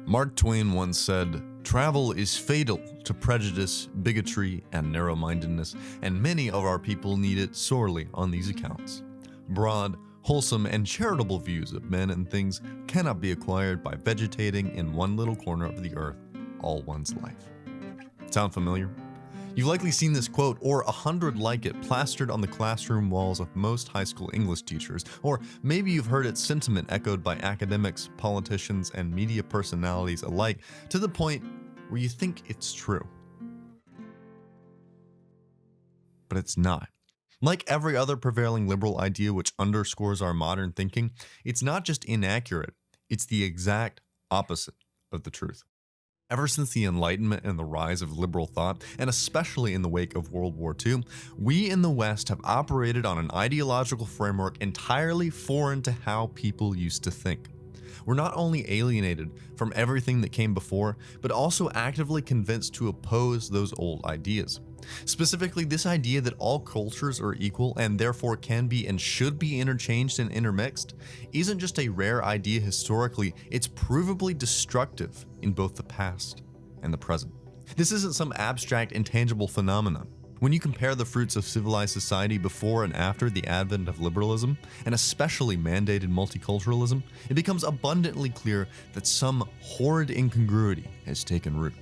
Mark Twain once said, "Travel is fatal to prejudice, bigotry, and narrow-mindedness, and many of our people need it sorely on these accounts. Broad, wholesome, and charitable views of men and things cannot be acquired by vegetating in one little corner of the earth all one's life." Sound familiar? You've likely seen this quote or 100 like it plastered on the classroom walls of most high school English teachers, or maybe you've heard its sentiment echoed by academics, politicians, and media personalities alike to the point where you think it's true. But it's not. Like every other prevailing liberal idea which underscores our modern thinking, it's not just inaccurate, it's the exact opposite of the truth. Ever since the Enlightenment and the rise of liberal thought, and especially in the wake of World War II, we in the West have operated on an ideological framework entirely foreign to how people used to think. We're not only alienated from everything that came before, but also actively convinced to oppose those old ideas. Specifically, this idea that all cultures are equal and therefore can be and should be interchanged and intermixed isn't just a rare idea historically, it's provably destructive in both the past and the present. This isn't some abstract, intangible phenomenon. When you compare the fruits of civilized society before and after the advent of liberalism, and especially mandated multiculturalism, it becomes abundantly clear that some horrid incongruity has taken root.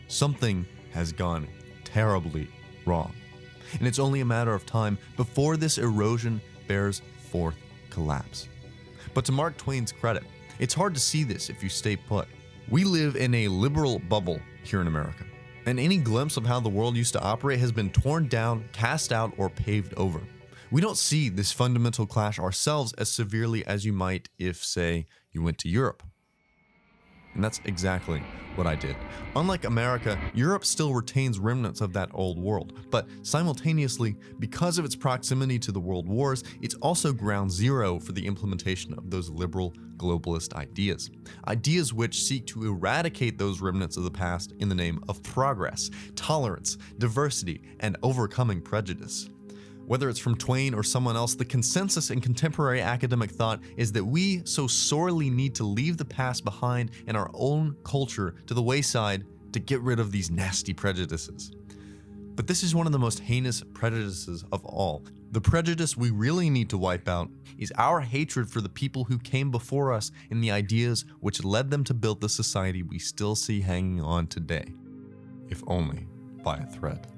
Something has gone terribly wrong, and it's only a matter of time before this erosion bears forth collapse. But to Mark Twain's credit, it's hard to see this if you stay put. We live in a liberal bubble here in America, and any glimpse of how the world used to operate has been torn down, cast out, or paved over. We don't see this fundamental clash ourselves as severely as you might if, say, you went to Europe. And that's exactly what I did. Unlike America, Europe still retains remnants of that old world, but simultaneously, because of its proximity to the world wars, it's also ground zero for the implementation of those liberal globalist ideas. Ideas which seek to eradicate those remnants of the past in the name of progress, tolerance, diversity, and overcoming prejudice. Whether it's from Twain or someone else, the consensus in contemporary academic thought is that we so sorely need to leave the past behind and our own culture to the wayside to get rid of these nasty prejudices. But this is one of the most heinous prejudices of all. The prejudice we really need to wipe out is our hatred for the people who came before us and the ideas which led them to build the society we still see hanging on today, if only by a thread.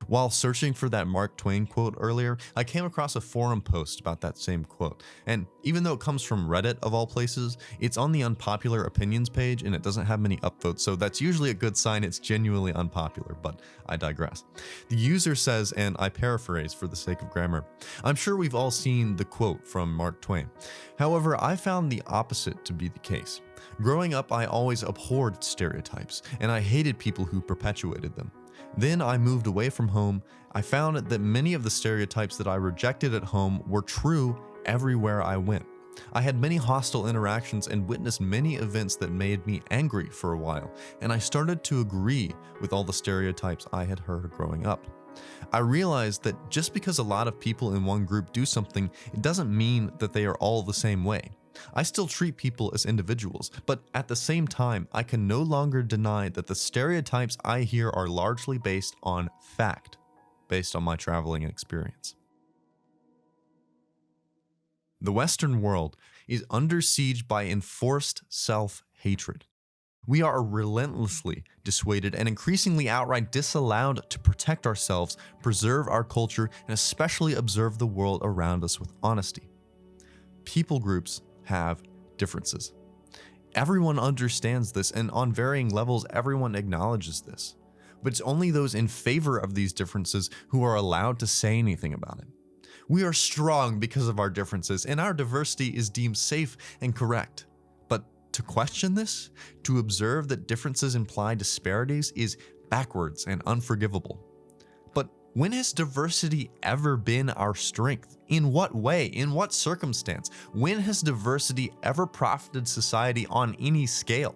While searching for that Mark Twain quote earlier, I came across a forum post about that same quote. And even though it comes from Reddit of all places, it's on the unpopular opinions page and it doesn't have many upvotes, so that's usually a good sign it's genuinely unpopular, but I digress. The user says, and I paraphrase for the sake of grammar, "I'm sure we've all seen the quote from Mark Twain. However, I found the opposite to be the case. Growing up, I always abhorred stereotypes, and I hated people who perpetuated them. Then I moved away from home. I found that many of the stereotypes that I rejected at home were true everywhere I went. I had many hostile interactions and witnessed many events that made me angry for a while, and I started to agree with all the stereotypes I had heard growing up. I realized that just because a lot of people in one group do something, it doesn't mean that they are all the same way. I still treat people as individuals, but at the same time, I can no longer deny that the stereotypes I hear are largely based on fact, based on my traveling experience." The Western world is under siege by enforced self-hatred. We are relentlessly dissuaded and increasingly outright disallowed to protect ourselves, preserve our culture, and especially observe the world around us with honesty. People groups have differences. Everyone understands this, and on varying levels, everyone acknowledges this. But it's only those in favor of these differences who are allowed to say anything about it. We are strong because of our differences, and our diversity is deemed safe and correct. But to question this, to observe that differences imply disparities, is backwards and unforgivable. But when has diversity ever been our strength? In what way? In what circumstance? When has diversity ever profited society on any scale?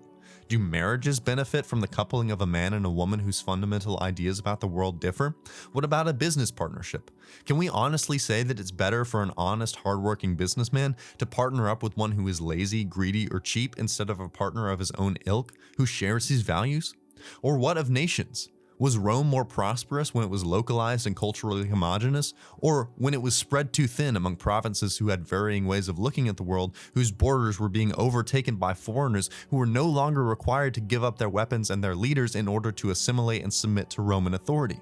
Do marriages benefit from the coupling of a man and a woman whose fundamental ideas about the world differ? What about a business partnership? Can we honestly say that it's better for an honest, hardworking businessman to partner up with one who is lazy, greedy, or cheap instead of a partner of his own ilk who shares his values? Or what of nations? Was Rome more prosperous when it was localized and culturally homogenous, or when it was spread too thin among provinces who had varying ways of looking at the world, whose borders were being overtaken by foreigners who were no longer required to give up their weapons and their leaders in order to assimilate and submit to Roman authority?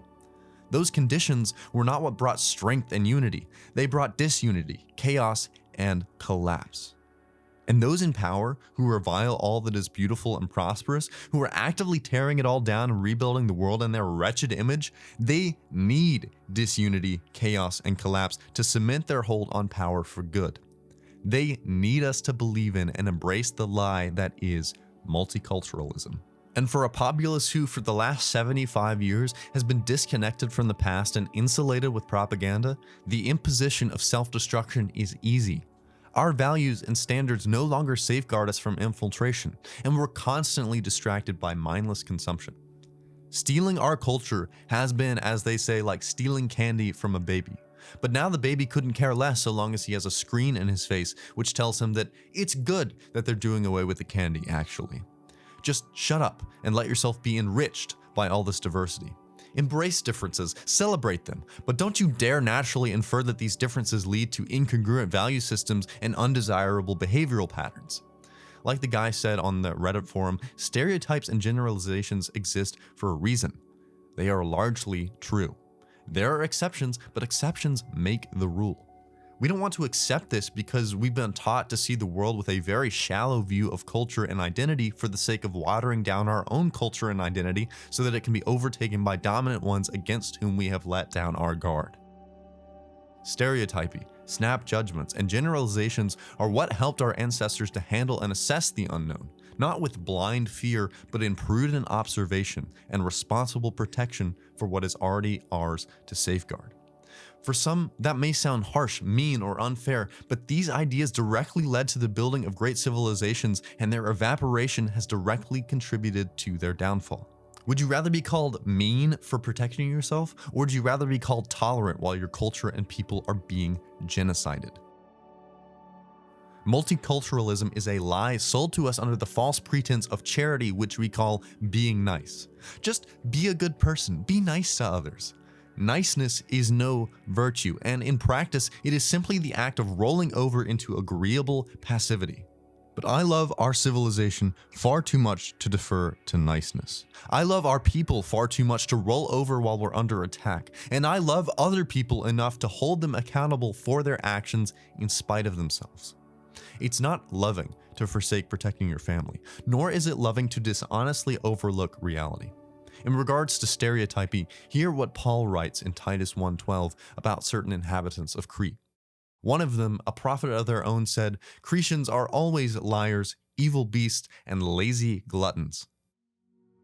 Those conditions were not what brought strength and unity. They brought disunity, chaos, and collapse. And those in power, who revile all that is beautiful and prosperous, who are actively tearing it all down and rebuilding the world in their wretched image, they need disunity, chaos, and collapse to cement their hold on power for good. They need us to believe in and embrace the lie that is multiculturalism. And for a populace who, for the last 75 years, has been disconnected from the past and insulated with propaganda, the imposition of self-destruction is easy. Our values and standards no longer safeguard us from infiltration, and we're constantly distracted by mindless consumption. Stealing our culture has been, as they say, like stealing candy from a baby. But now the baby couldn't care less so long as he has a screen in his face which tells him that it's good that they're doing away with the candy, actually. Just shut up and let yourself be enriched by all this diversity. Embrace differences, celebrate them, but don't you dare naturally infer that these differences lead to incongruent value systems and undesirable behavioral patterns. Like the guy said on the Reddit forum, stereotypes and generalizations exist for a reason. They are largely true. There are exceptions, but exceptions make the rule. We don't want to accept this because we've been taught to see the world with a very shallow view of culture and identity for the sake of watering down our own culture and identity so that it can be overtaken by dominant ones against whom we have let down our guard. Stereotyping, snap judgments, and generalizations are what helped our ancestors to handle and assess the unknown, not with blind fear, but in prudent observation and responsible protection for what is already ours to safeguard. For some, that may sound harsh, mean, or unfair, but these ideas directly led to the building of great civilizations, and their evaporation has directly contributed to their downfall. Would you rather be called mean for protecting yourself, or would you rather be called tolerant while your culture and people are being genocided? Multiculturalism is a lie sold to us under the false pretense of charity, which we call being nice. Just be a good person, be nice to others. Niceness is no virtue, and in practice, it is simply the act of rolling over into agreeable passivity. But I love our civilization far too much to defer to niceness. I love our people far too much to roll over while we're under attack, and I love other people enough to hold them accountable for their actions in spite of themselves. It's not loving to forsake protecting your family, nor is it loving to dishonestly overlook reality. In regards to stereotyping, hear what Paul writes in Titus 1:12 about certain inhabitants of Crete. One of them, a prophet of their own, said, "Cretans are always liars, evil beasts, and lazy gluttons."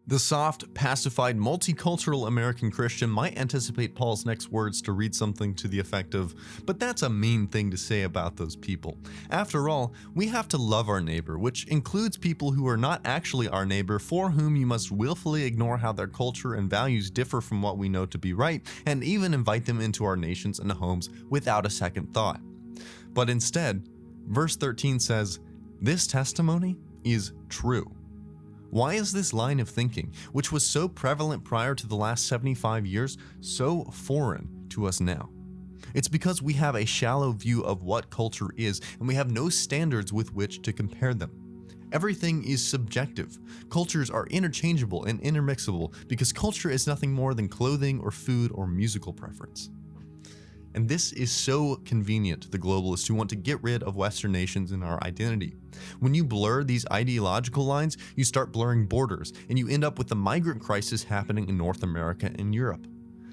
The soft, pacified, multicultural American Christian might anticipate Paul's next words to read something to the effect of, "But that's a mean thing to say about those people. After all, we have to love our neighbor, which includes people who are not actually our neighbor, for whom you must willfully ignore how their culture and values differ from what we know to be right, and even invite them into our nations and homes without a second thought." But instead, verse 13 says, "This testimony is true." Why is this line of thinking, which was so prevalent prior to the last 75 years, so foreign to us now? It's because we have a shallow view of what culture is, and we have no standards with which to compare them. Everything is subjective. Cultures are interchangeable and intermixable because culture is nothing more than clothing or food or musical preference. And this is so convenient to the globalists who want to get rid of Western nations and our identity. When you blur these ideological lines, you start blurring borders, and you end up with the migrant crisis happening in North America and Europe.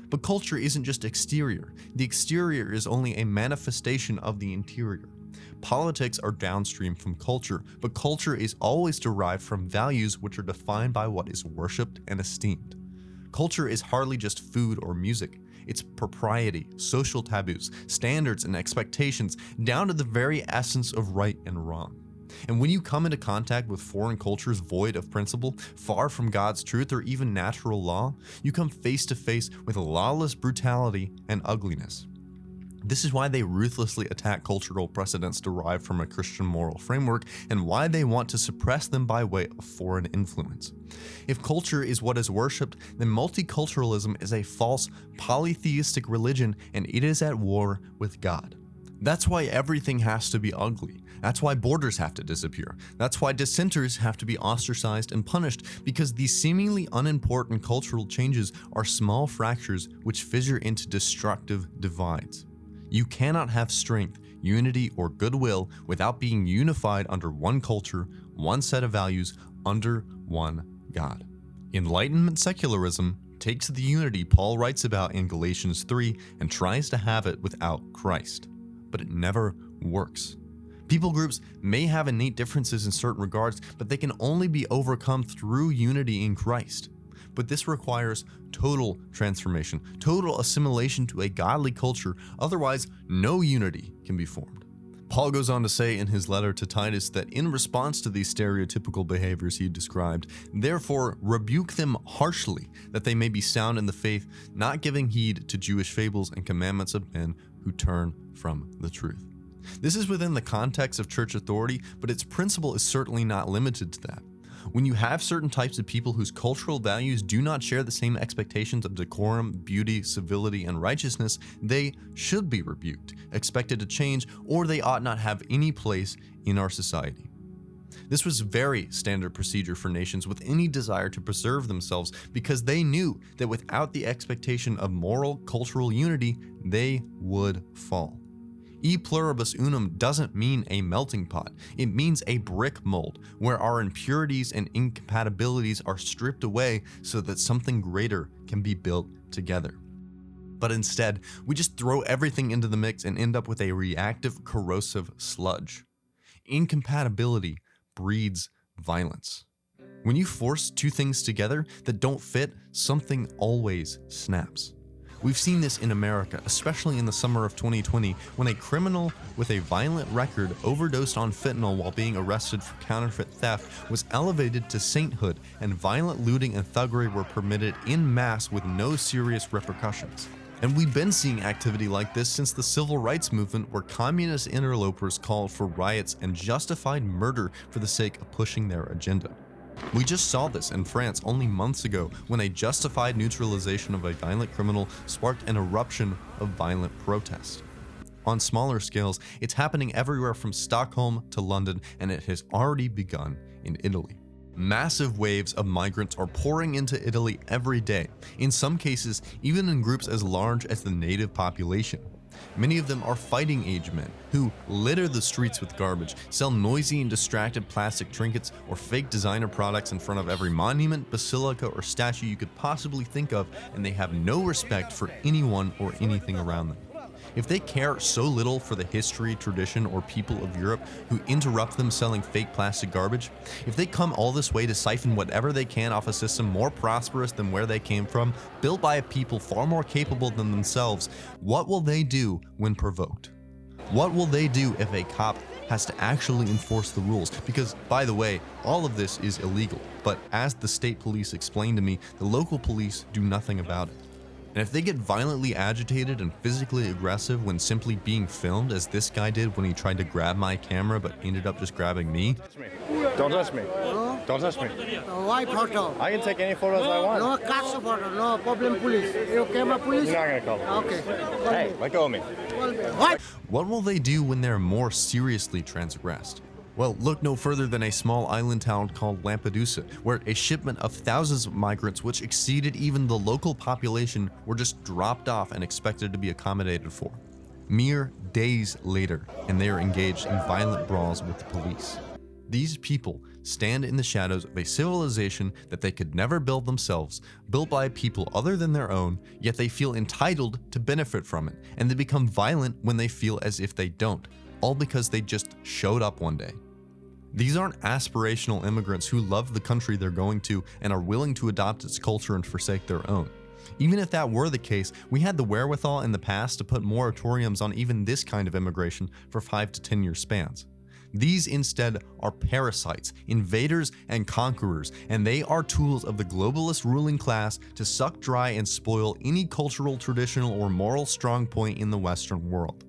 But culture isn't just exterior. The exterior is only a manifestation of the interior. Politics are downstream from culture, but culture is always derived from values which are defined by what is worshipped and esteemed. Culture is hardly just food or music. It's propriety, social taboos, standards, and expectations, down to the very essence of right and wrong. And when you come into contact with foreign cultures void of principle, far from God's truth or even natural law, you come face to face with lawless brutality and ugliness. This is why they ruthlessly attack cultural precedents derived from a Christian moral framework, and why they want to suppress them by way of foreign influence. If culture is what is worshipped, then multiculturalism is a false polytheistic religion, and it is at war with God. That's why everything has to be ugly. That's why borders have to disappear. That's why dissenters have to be ostracized and punished, because these seemingly unimportant cultural changes are small fractures which fissure into destructive divides. You cannot have strength, unity, or goodwill without being unified under one culture, one set of values, under one God. Enlightenment secularism takes the unity Paul writes about in Galatians 3 and tries to have it without Christ, but it never works. People groups may have innate differences in certain regards, but they can only be overcome through unity in Christ. But this requires total transformation, total assimilation to a godly culture, otherwise no unity can be formed. Paul goes on to say in his letter to Titus that in response to these stereotypical behaviors he described, therefore rebuke them harshly, that they may be sound in the faith, not giving heed to Jewish fables and commandments of men who turn from the truth. This is within the context of church authority, but its principle is certainly not limited to that. When you have certain types of people whose cultural values do not share the same expectations of decorum, beauty, civility, and righteousness, they should be rebuked, expected to change, or they ought not have any place in our society. This was very standard procedure for nations with any desire to preserve themselves, because they knew that without the expectation of moral, cultural unity, they would fall. E pluribus unum doesn't mean a melting pot. It means a brick mold where our impurities and incompatibilities are stripped away so that something greater can be built together. But instead, we just throw everything into the mix and end up with a reactive, corrosive sludge. Incompatibility breeds violence. When you force two things together that don't fit, something always snaps. We've seen this in America, especially in the summer of 2020, when a criminal with a violent record overdosed on fentanyl while being arrested for counterfeit theft was elevated to sainthood, and violent looting and thuggery were permitted en masse with no serious repercussions. And we've been seeing activity like this since the civil rights movement, where communist interlopers called for riots and justified murder for the sake of pushing their agenda. We just saw this in France only months ago when a justified neutralization of a violent criminal sparked an eruption of violent protest. On smaller scales, it's happening everywhere from Stockholm to London, and it has already begun in Italy. Massive waves of migrants are pouring into Italy every day, in some cases even in groups as large as the native population. Many of them are fighting-age men who litter the streets with garbage, sell noisy and distracted plastic trinkets or fake designer products in front of every monument, basilica, or statue you could possibly think of, and they have no respect for anyone or anything around them. If they care so little for the history, tradition, or people of Europe who interrupt them selling fake plastic garbage, if they come all this way to siphon whatever they can off a system more prosperous than where they came from, built by a people far more capable than themselves, what will they do when provoked? What will they do if a cop has to actually enforce the rules? Because, by the way, all of this is illegal, but as the state police explained to me, the local police do nothing about it. And if they get violently agitated and physically aggressive when simply being filmed, as this guy did when he tried to grab my camera but ended up just grabbing me. Don't touch me. No? Don't touch me. Why photo? I can take any photos I want. No catch photo, no problem police. You camera police? You're not gonna call me. Okay. Hey, let go of me. What? What will they do when they're more seriously transgressed? Well, look no further than a small island town called Lampedusa, where a shipment of thousands of migrants, which exceeded even the local population, were just dropped off and expected to be accommodated for. Mere days later, and they are engaged in violent brawls with the police. These people stand in the shadows of a civilization that they could never build themselves, built by a people other than their own, yet they feel entitled to benefit from it, and they become violent when they feel as if they don't, all because they just showed up one day. These aren't aspirational immigrants who love the country they're going to and are willing to adopt its culture and forsake their own. Even if that were the case, we had the wherewithal in the past to put moratoriums on even this kind of immigration for 5 to 10 year spans. These instead are parasites, invaders, and conquerors, and they are tools of the globalist ruling class to suck dry and spoil any cultural, traditional, or moral strong point in the Western world.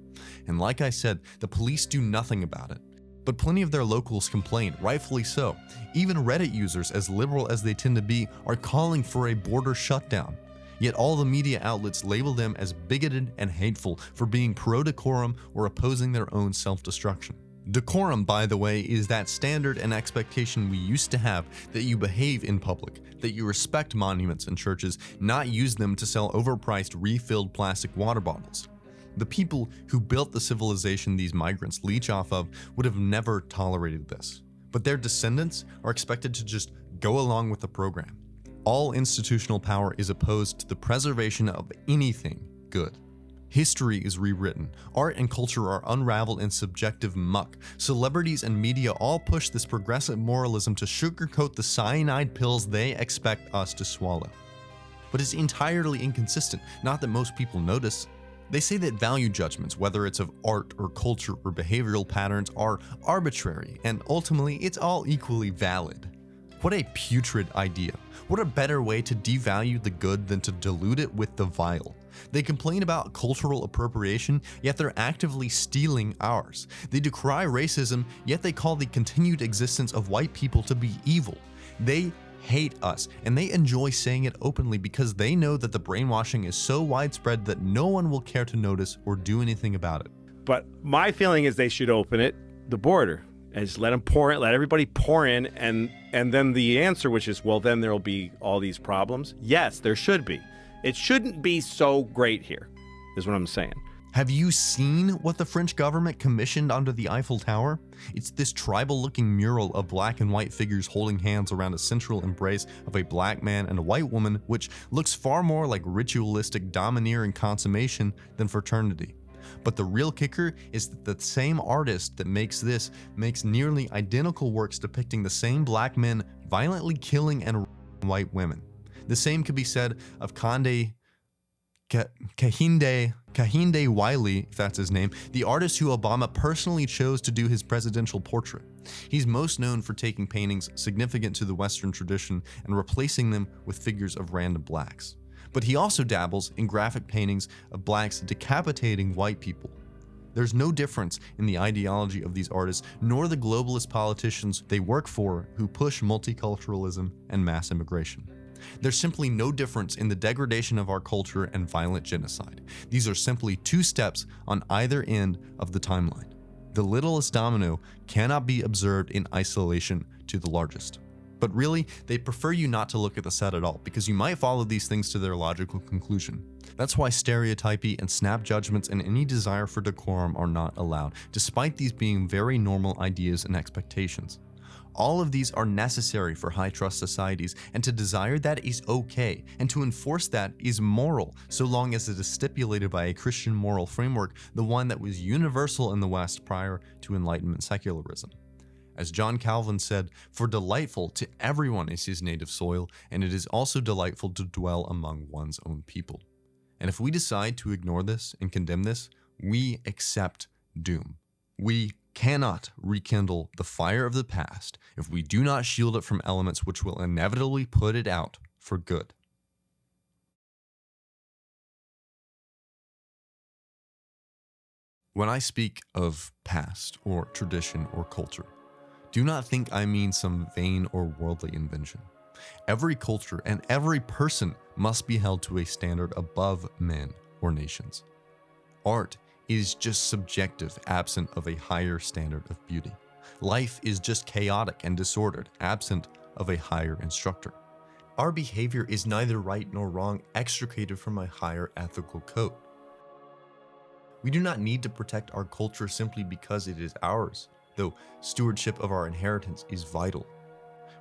And like I said, the police do nothing about it. But plenty of their locals complain, rightfully so. Even Reddit users, as liberal as they tend to be, are calling for a border shutdown. Yet all the media outlets label them as bigoted and hateful for being pro-decorum or opposing their own self-destruction. Decorum, by the way, is that standard and expectation we used to have that you behave in public, that you respect monuments and churches, not use them to sell overpriced refilled plastic water bottles. The people who built the civilization these migrants leech off of would have never tolerated this. But their descendants are expected to just go along with the program. All institutional power is opposed to the preservation of anything good. History is rewritten. Art and culture are unraveled in subjective muck. Celebrities and media all push this progressive moralism to sugarcoat the cyanide pills they expect us to swallow. But it's entirely inconsistent, not that most people notice. They say that value judgments, whether it's of art or culture or behavioral patterns, are arbitrary, and ultimately it's all equally valid. What a putrid idea. What a better way to devalue the good than to dilute it with the vile. They complain about cultural appropriation, yet they're actively stealing ours. They decry racism, yet they call the continued existence of white people to be evil. They hate us, and they enjoy saying it openly because they know that the brainwashing is so widespread that no one will care to notice or do anything about it. But my feeling is they should open the border, and just let them pour in, let everybody pour in, and then the answer, which is, well, then there'll be all these problems. Yes, there should be. It shouldn't be so great here, is what I'm saying. Have you seen what the French government commissioned under the Eiffel Tower? It's this tribal-looking mural of black and white figures holding hands around a central embrace of a black man and a white woman, which looks far more like ritualistic domineering consummation than fraternity. But the real kicker is that the same artist that makes this makes nearly identical works depicting the same black men violently killing and raping white women. The same could be said of Kehinde Wiley, if that's his name, the artist who Obama personally chose to do his presidential portrait. He's most known for taking paintings significant to the Western tradition and replacing them with figures of random blacks. But he also dabbles in graphic paintings of blacks decapitating white people. There's no difference in the ideology of these artists, nor the globalist politicians they work for who push multiculturalism and mass immigration. There's simply no difference in the degradation of our culture and violent genocide. These are simply two steps on either end of the timeline. The littlest domino cannot be observed in isolation to the largest. But really, they prefer you not to look at the set at all, because you might follow these things to their logical conclusion. That's why stereotypy and snap judgments and any desire for decorum are not allowed, despite these being very normal ideas and expectations. All of these are necessary for high-trust societies, and to desire that is okay, and to enforce that is moral, so long as it is stipulated by a Christian moral framework, the one that was universal in the West prior to Enlightenment secularism. As John Calvin said, "For delightful to everyone is his native soil, and it is also delightful to dwell among one's own people." And if we decide to ignore this and condemn this, we accept doom. We cannot rekindle the fire of the past if we do not shield it from elements which will inevitably put it out for good. When I speak of past or tradition or culture, do not think I mean some vain or worldly invention. Every culture and every person must be held to a standard above men or nations. Art is just subjective, absent of a higher standard of beauty. Life is just chaotic and disordered, absent of a higher instructor. Our behavior is neither right nor wrong, extricated from a higher ethical code. We do not need to protect our culture simply because it is ours, though stewardship of our inheritance is vital.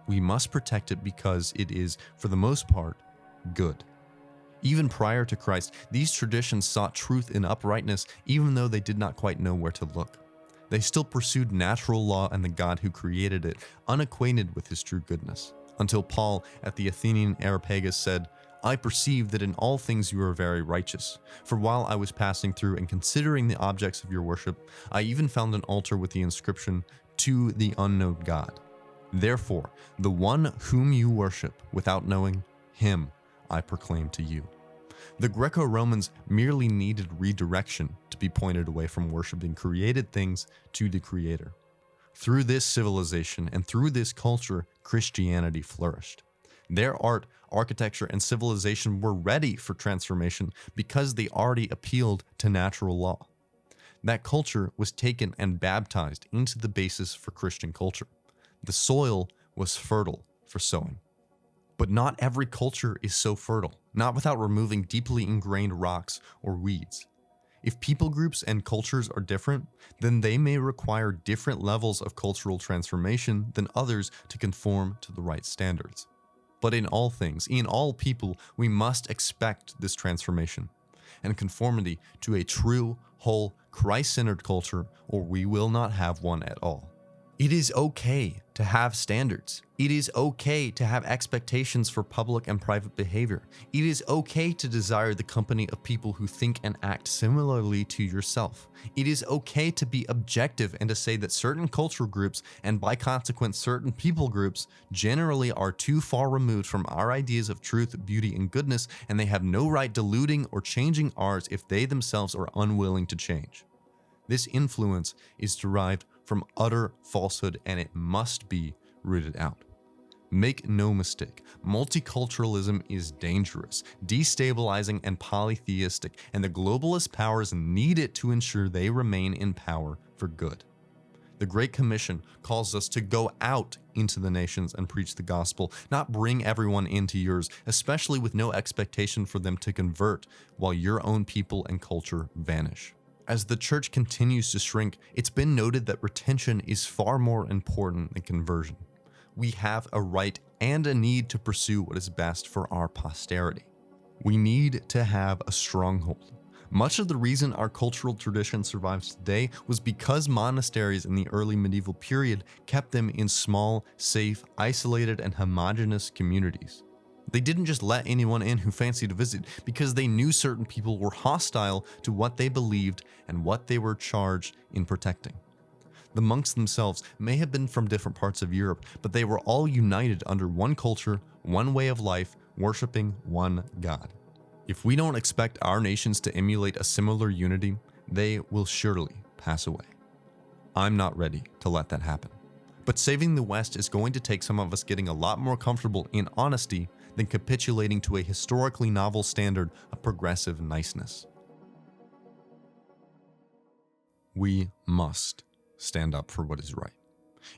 We must protect it because it is, for the most part, good. Even prior to Christ, these traditions sought truth and uprightness, even though they did not quite know where to look. They still pursued natural law and the God who created it, unacquainted with his true goodness, until Paul at the Athenian Areopagus said, "I perceive that in all things you are very righteous. For while I was passing through and considering the objects of your worship, I even found an altar with the inscription, to the unknown God. Therefore, the one whom you worship without knowing, him I proclaim to you. The Greco-Romans merely needed redirection to be pointed away from worshiping created things to the Creator. Through this civilization and through this culture, Christianity flourished. Their art, architecture, and civilization were ready for transformation because they already appealed to natural law. That culture was taken and baptized into the basis for Christian culture. The soil was fertile for sowing. But not every culture is so fertile, not without removing deeply ingrained rocks or weeds. If people groups and cultures are different, then they may require different levels of cultural transformation than others to conform to the right standards. But in all things, in all people, we must expect this transformation and conformity to a true, whole, Christ-centered culture, or we will not have one at all. It is okay to have standards. It is okay to have expectations for public and private behavior. It is okay to desire the company of people who think and act similarly to yourself. It is okay to be objective and to say that certain cultural groups, and by consequence certain people groups, generally are too far removed from our ideas of truth, beauty, and goodness, and they have no right diluting or changing ours if they themselves are unwilling to change. This influence is derived from utter falsehood, and it must be rooted out. Make no mistake, multiculturalism is dangerous, destabilizing, and polytheistic, and the globalist powers need it to ensure they remain in power for good. The Great Commission calls us to go out into the nations and preach the gospel, not bring everyone into yours, especially with no expectation for them to convert while your own people and culture vanish. As the church continues to shrink, it's been noted that retention is far more important than conversion. We have a right and a need to pursue what is best for our posterity. We need to have a stronghold. Much of the reason our cultural tradition survives today was because monasteries in the early medieval period kept them in small, safe, isolated, and homogeneous communities. They didn't just let anyone in who fancied to visit because they knew certain people were hostile to what they believed and what they were charged in protecting. The monks themselves may have been from different parts of Europe, but they were all united under one culture, one way of life, worshiping one God. If we don't expect our nations to emulate a similar unity, they will surely pass away. I'm not ready to let that happen. But saving the West is going to take some of us getting a lot more comfortable in honesty than capitulating to a historically novel standard of progressive niceness. We must stand up for what is right.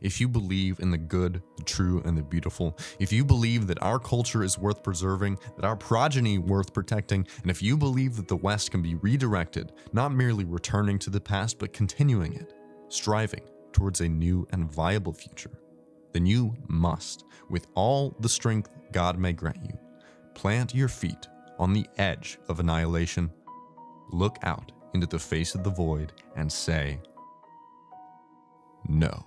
If you believe in the good, the true, and the beautiful, if you believe that our culture is worth preserving, that our progeny worth protecting, and if you believe that the West can be redirected, not merely returning to the past, but continuing it, striving towards a new and viable future, then you must, with all the strength God may grant you, plant your feet on the edge of annihilation, look out into the face of the void, and say, no.